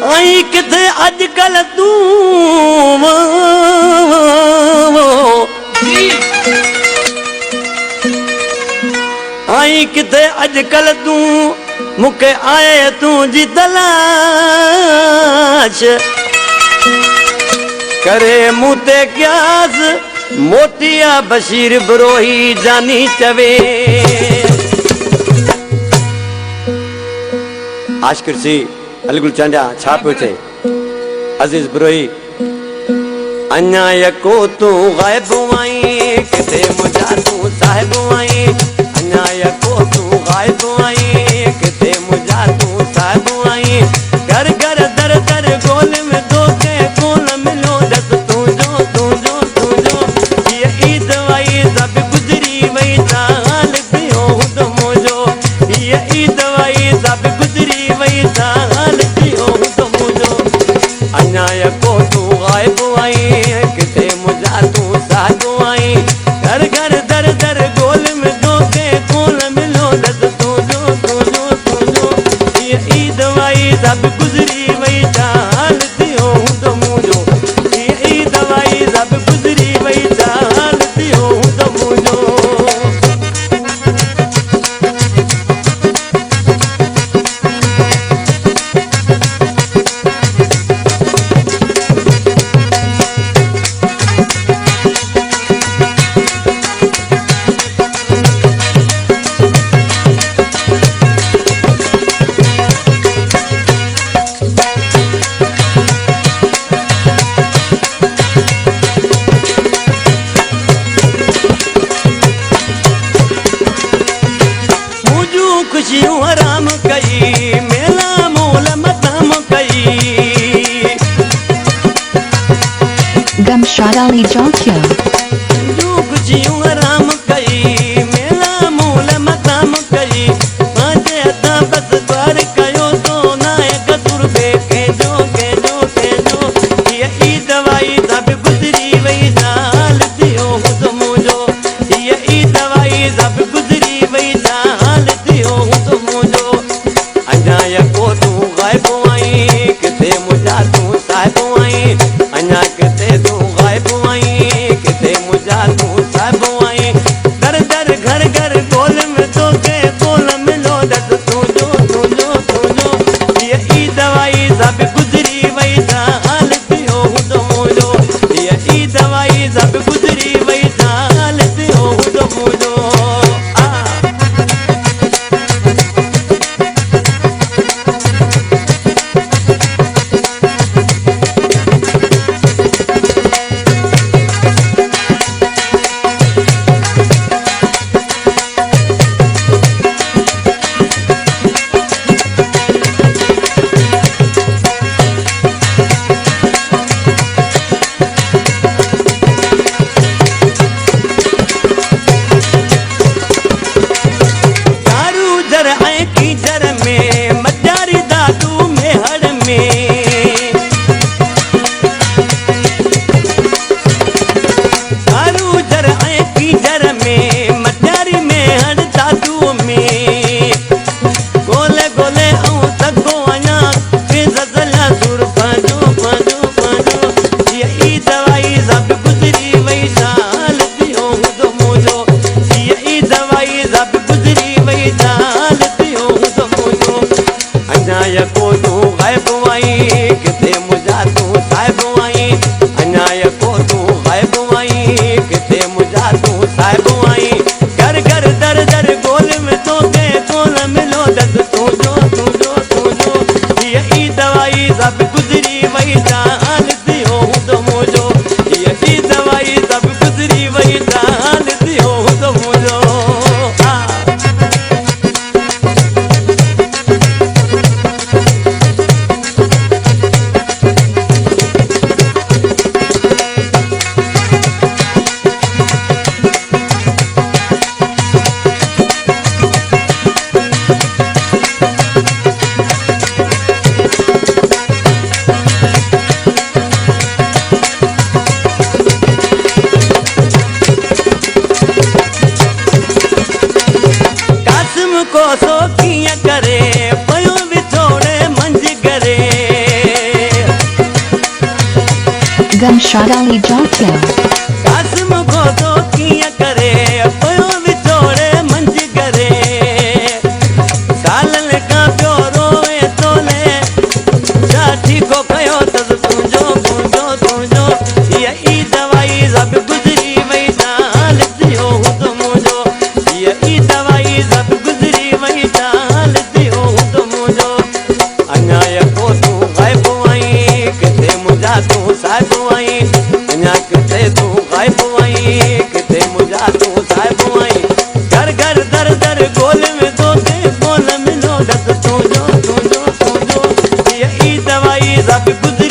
आई किथे अजकल तू आई किथे अजकल तू मुके आए तू जी तलाश करे मुते क्यास मोतिया बशीर बरोही जानी चवे आशकर सी अलगुल चांदा छाप थे अजीज बरोही अन्या यको तू गायब आई किथे मुझा तू साहिब आई अन्या यको तू गायब आई किथे मुझा तू साहिब आई घर घर दर दर गोल में दो के गोल मिलो दस तू जो ये ईद वाई सब गुजरी वही साल पियो तो मुझो ये ईद वाई सब गुजरी वही साल पियो तो मुझो अन्या यको तू गायब आई किथे मुझा तू साहिब आई घर घर दर दर गोल में दो के गोल मिलो दस तू जो ये ईद वाई सब गुजरी वही साल पियो तो मुझो ये ईद वाई सब गुजरी वही साल पियो तो मुझो खुशियों हराम कई मेला मोल मतम कई Gumshad Ali Jokyo. जो खुशियों हराम कई मेला मोल मतम कई पांचे अता बस द्वार कयो तो नायक तुरबे के जो ये ईद वाई सब गुजरी वही साल दियो तो मुझो ये ईद वाई सब गुजरी वही साल दियो तो मुझो अन्या यको तू गायब आई किथे मुझा तू साहिब आई अन्या किथे तू गायब आई किथे मुझा तू साहिब आई दर दर घर घर गोल में तो के गोल मिलो दस तू जो ये ईद वाई सब गुजरी वही साल दियो तो मुझो ये ईद वाई सब गुजरी वही साल दियो तो मुझो यको तू गायब आई किथे मुझा तू साहिब आई अन्या यको तू गायब आई किथे मुझा तू साहिब आई घर घर दर दर गोल में तो के गोल मिलो दस तू जो ये ईद वाई सब गुजरी वही साल दियो तो मुझो ये ईद वाई सब गुजरी वही साल दियो तो मुझो Gamshadali.com कासिम को तो किया करे पयो विछोड़े मंझ करे सालन का प्यो रोवे तोले चाची को कयो तस तुझो ये ई दवाई सब गुजरी वई चाल दियो तो मुझो ये ई दवाई सब गुजरी वई चाल दियो तो मुझो अन्याय को तू गायब आई किथे मुझा तू साहिब आई अन्या किथे तू गायब आई किथे मुझा तू साहिब आई घर घर दर दर गोल में दो ते बोल मिलो दस तुझो ये ई दवाई सब गुजरी